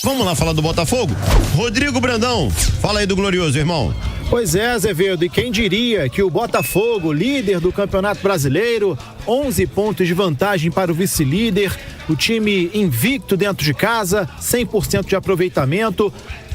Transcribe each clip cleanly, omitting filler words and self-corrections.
Vamos lá falar do Botafogo? Rodrigo Brandão, fala aí do Glorioso, irmão. Pois é, Azevedo, e quem diria que o Botafogo, líder do Campeonato Brasileiro, 11 pontos de vantagem para o vice-líder, o time invicto dentro de casa, 100% de aproveitamento,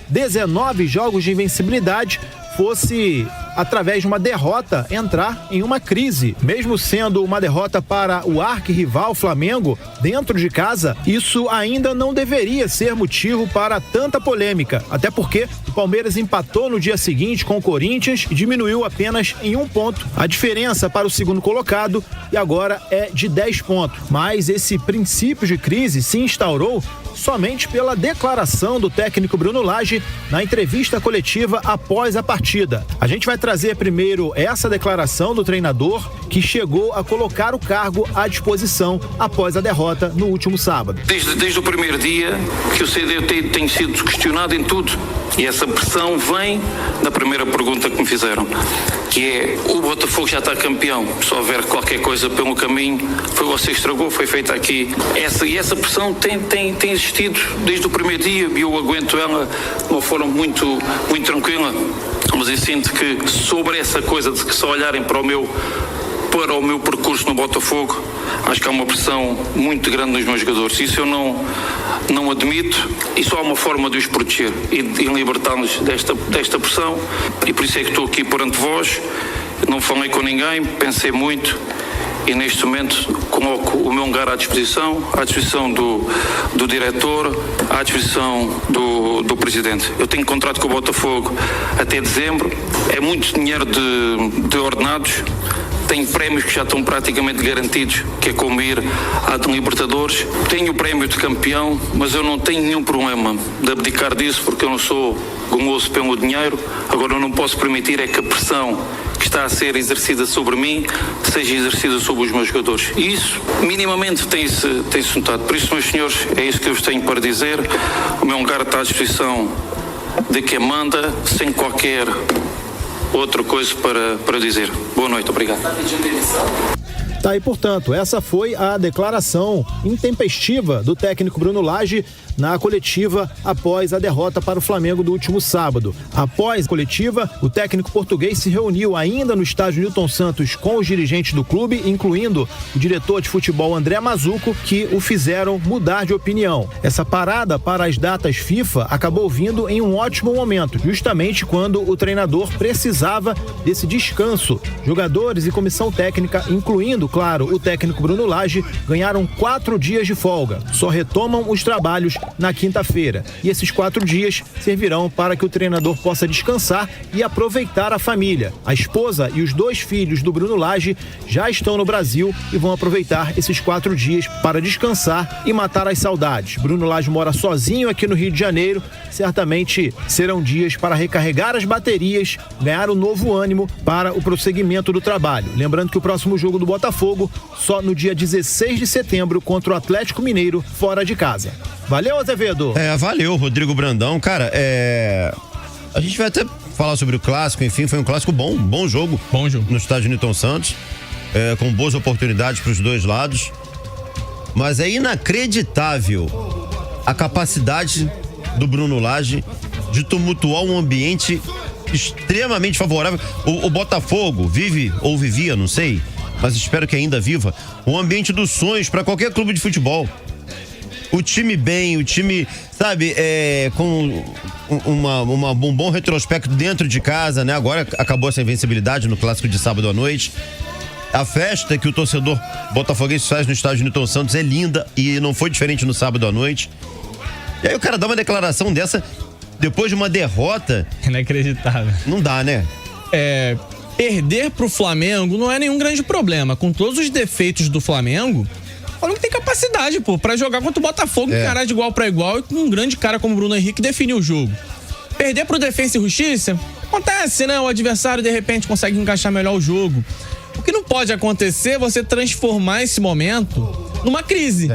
19 jogos de invencibilidade, fosse, através de uma derrota, entrar em uma crise. Mesmo sendo uma derrota para o arquirrival Flamengo, dentro de casa, isso ainda não deveria ser motivo para tanta polêmica. Até porque o Palmeiras empatou no dia seguinte com o Corinthians e diminuiu apenas em 1 ponto. A diferença para o segundo colocado e agora é de 10 pontos. Mas esse princípio de crise se instaurou somente pela declaração do técnico Bruno Lage na entrevista coletiva após a partida. A gente vai trazer primeiro essa declaração do treinador, que chegou a colocar o cargo à disposição após a derrota no último sábado. Desde o primeiro dia que o CD tem sido questionado em tudo, e essa pressão vem da primeira pergunta que me fizeram, que é: o Botafogo já está campeão, se houver qualquer coisa pelo caminho, foi você que estragou, foi feita aqui. Essa pressão tem existido desde o primeiro dia, e eu aguento ela de uma forma muito tranquila, mas eu sinto que sobre essa coisa de que só olharem para o meu percurso no Botafogo, acho que há uma pressão muito grande nos meus jogadores. Isso eu não admito, e só há uma forma de os proteger e libertar-nos desta pressão, e por isso é que estou aqui perante vós. Não falei com ninguém, pensei muito, e neste momento coloco o meu lugar à disposição do diretor, à disposição do presidente. Eu tenho contrato com o Botafogo até dezembro, é muito dinheiro de ordenados, tenho prémios que já estão praticamente garantidos, que é como ir à de Libertadores. Tenho o prémio de campeão, mas eu não tenho nenhum problema de abdicar disso, porque eu não sou guloso pelo dinheiro. Agora eu não posso permitir é que a pressão que está a ser exercida sobre mim seja exercida sobre os meus jogadores. E isso, minimamente, tem-se notado. Por isso, meus senhores, é isso que eu vos tenho para dizer. O meu lugar está à disposição de quem manda, sem qualquer outra coisa para dizer. Boa noite, obrigado. Tá aí, portanto, essa foi a declaração intempestiva do técnico Bruno Lage na coletiva após a derrota para o Flamengo do último sábado. Após a coletiva, o técnico português se reuniu ainda no estádio Newton Santos com os dirigentes do clube, incluindo o diretor de futebol André Mazuco, que o fizeram mudar de opinião. Essa parada para as datas FIFA acabou vindo em um ótimo momento, justamente quando o treinador precisava desse descanso. Jogadores e comissão técnica, incluindo, claro, o técnico Bruno Lage, ganharam 4 dias de folga. Só retomam os trabalhos na quinta-feira. E esses 4 dias servirão para que o treinador possa descansar e aproveitar a família. A esposa e os 2 filhos do Bruno Lage já estão no Brasil e vão aproveitar esses 4 dias para descansar e matar as saudades. Bruno Lage mora sozinho aqui no Rio de Janeiro. Certamente serão dias para recarregar as baterias, ganhar um novo ânimo para o prosseguimento do trabalho. Lembrando que o próximo jogo do Botafogo só no dia 16 de setembro contra o Atlético Mineiro, fora de casa. Valeu, Azevedo. Valeu, Rodrigo Brandão. Cara, a gente vai até falar sobre o clássico, enfim, foi um clássico bom jogo. Bom jogo. No estádio Newton Santos, com boas oportunidades para os dois lados. Mas é inacreditável a capacidade do Bruno Lage de tumultuar um ambiente extremamente favorável. O Botafogo vive, ou vivia, não sei, mas espero que ainda viva, um ambiente dos sonhos para qualquer clube de futebol. O time bem, o time, sabe, com um bom retrospecto dentro de casa, né? Agora acabou essa invencibilidade no clássico de sábado à noite. A festa que o torcedor botafoguense faz no estádio Newton Santos é linda e não foi diferente no sábado à noite. E aí o cara dá uma declaração dessa depois de uma derrota. Inacreditável. Não dá, né? Perder pro Flamengo não é nenhum grande problema. Com todos os defeitos do Flamengo, o Flamengo tem capacidade, pra jogar contra o Botafogo, encarar de igual pra igual, e com um grande cara como o Bruno Henrique definir o jogo. Perder pro Defensa e Justiça, acontece, né? O adversário, de repente, consegue encaixar melhor o jogo. O que não pode acontecer é você transformar esse momento numa crise.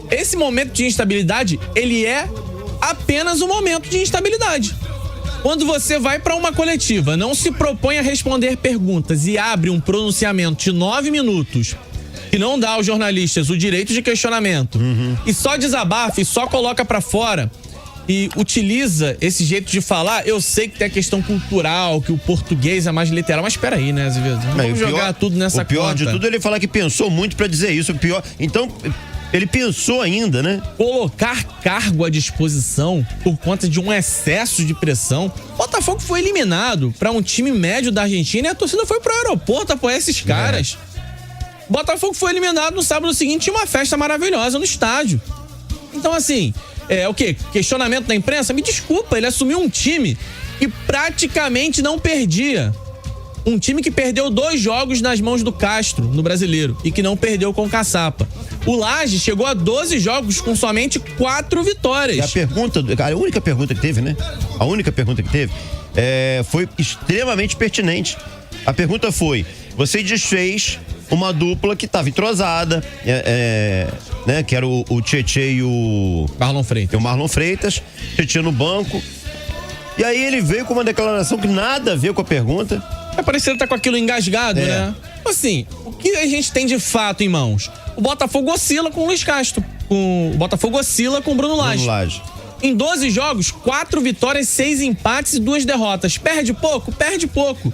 Esse momento de instabilidade, ele é apenas um momento de instabilidade. Quando você vai para uma coletiva, não se propõe a responder perguntas e abre um pronunciamento de 9 minutos que não dá aos jornalistas o direito de questionamento, e só desabafa e só coloca para fora, e utiliza esse jeito de falar, eu sei que tem a questão cultural, que o português é mais literal, mas espera aí, né, Azevedo? Vamos jogar tudo nessa conta. O pior de tudo é ele falar que pensou muito pra dizer isso. O pior, então, ele pensou ainda, né? Colocar cargo à disposição por conta de um excesso de pressão. Botafogo foi eliminado pra um time médio da Argentina e a torcida foi pro aeroporto apoiar esses caras. Botafogo foi eliminado no sábado seguinte, tinha uma festa maravilhosa no estádio. Então, assim, o quê? Questionamento da imprensa? Me desculpa, ele assumiu um time que praticamente não perdia. Um time que perdeu 2 jogos nas mãos do Castro, no Brasileiro, e que não perdeu com o Caçapa. O Laje chegou a 12 jogos com somente 4 vitórias. E a única pergunta que teve, né? A única pergunta que teve foi extremamente pertinente. A pergunta foi, você desfez uma dupla que estava entrosada, né? Que era o Tietê e o Marlon Freitas. Tietê no banco. E aí ele veio com uma declaração que nada a ver com a pergunta. Parecendo estar com aquilo engasgado, né? Assim, o que a gente tem de fato em mãos? O Botafogo oscila com o Luiz Castro. O Botafogo oscila com o Bruno Lage. Em 12 jogos, 4 vitórias, 6 empates e 2 derrotas. Perde pouco? Perde pouco.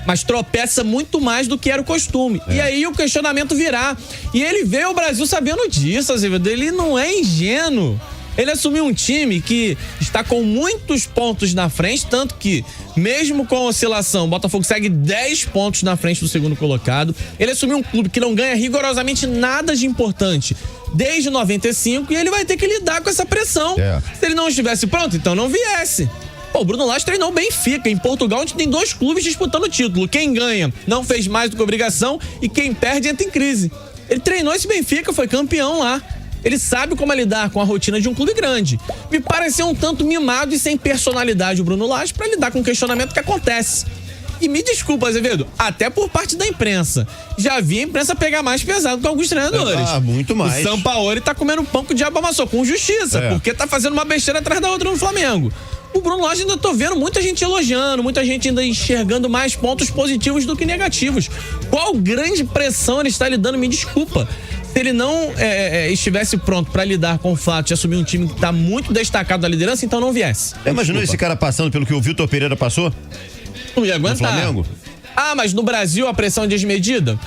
Mas tropeça muito mais do que era o costume. E aí o questionamento virá. E ele veio ao Brasil sabendo disso, Azevedo. Ele não é ingênuo. Ele assumiu um time que está com muitos pontos na frente, tanto que, mesmo com a oscilação, o Botafogo segue 10 pontos na frente do segundo colocado. Ele assumiu um clube que não ganha rigorosamente nada de importante desde 95 e ele vai ter que lidar com essa pressão. Se ele não estivesse pronto, então não viesse. Pô, o Bruno Lage treinou o Benfica, em Portugal, onde tem 2 clubes disputando o título. Quem ganha não fez mais do que obrigação e quem perde entra em crise. Ele treinou esse Benfica, foi campeão lá. Ele sabe como lidar com a rotina de um clube grande. Me pareceu um tanto mimado e sem personalidade o Bruno Lage para lidar com o questionamento que acontece. E me desculpa, Azevedo, até por parte da imprensa. Já vi a imprensa pegar mais pesado com alguns treinadores. Muito mais. O Sampaoli tá comendo pão que o diabo amassou, com justiça, porque tá fazendo uma besteira atrás da outra no Flamengo. O Bruno Lage ainda tô vendo muita gente elogiando, muita gente ainda enxergando mais pontos positivos do que negativos. Qual grande pressão ele está lidando? Me desculpa. Se ele não estivesse pronto pra lidar com o fato de assumir um time que tá muito destacado da liderança, então não viesse. Imaginou esse cara passando pelo que o Vitor Pereira passou? Não ia aguentar. No Flamengo? Mas no Brasil a pressão é desmedida?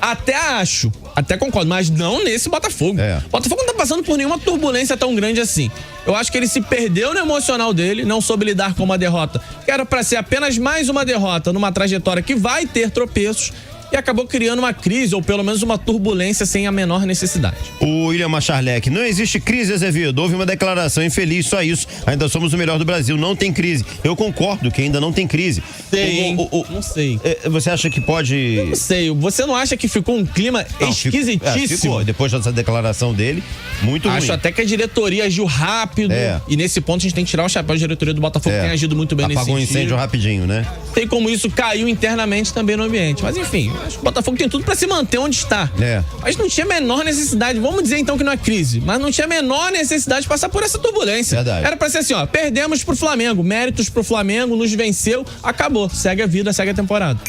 Até acho, até concordo, mas não nesse Botafogo. O Botafogo não tá passando por nenhuma turbulência tão grande assim. Eu acho que ele se perdeu no emocional dele, não soube lidar com uma derrota que era pra ser apenas mais uma derrota numa trajetória que vai ter tropeços. E acabou criando uma crise, ou pelo menos uma turbulência sem a menor necessidade. O William Macharlec, não existe crise, Azevedo. Houve uma declaração infeliz, só isso. Ainda somos o melhor do Brasil, não tem crise. Eu concordo que ainda não tem crise. Não sei. Você acha que pode... Eu não sei. Você não acha que ficou um clima esquisitíssimo? Ficou. Depois dessa declaração dele, muito ruim. Acho até que a diretoria agiu rápido. E nesse ponto a gente tem que tirar o chapéu da diretoria do Botafogo, que tem agido muito bem nesse sentido. Apagou um incêndio rapidinho, né? Tem como isso caiu internamente também no ambiente. Mas enfim, acho que o Botafogo tem tudo pra se manter onde está. Mas não tinha a menor necessidade, vamos dizer então que não é crise, mas não tinha a menor necessidade de passar por essa turbulência. Era pra ser assim, perdemos pro Flamengo, méritos pro Flamengo, nos venceu, acabou, segue a vida, segue a temporada.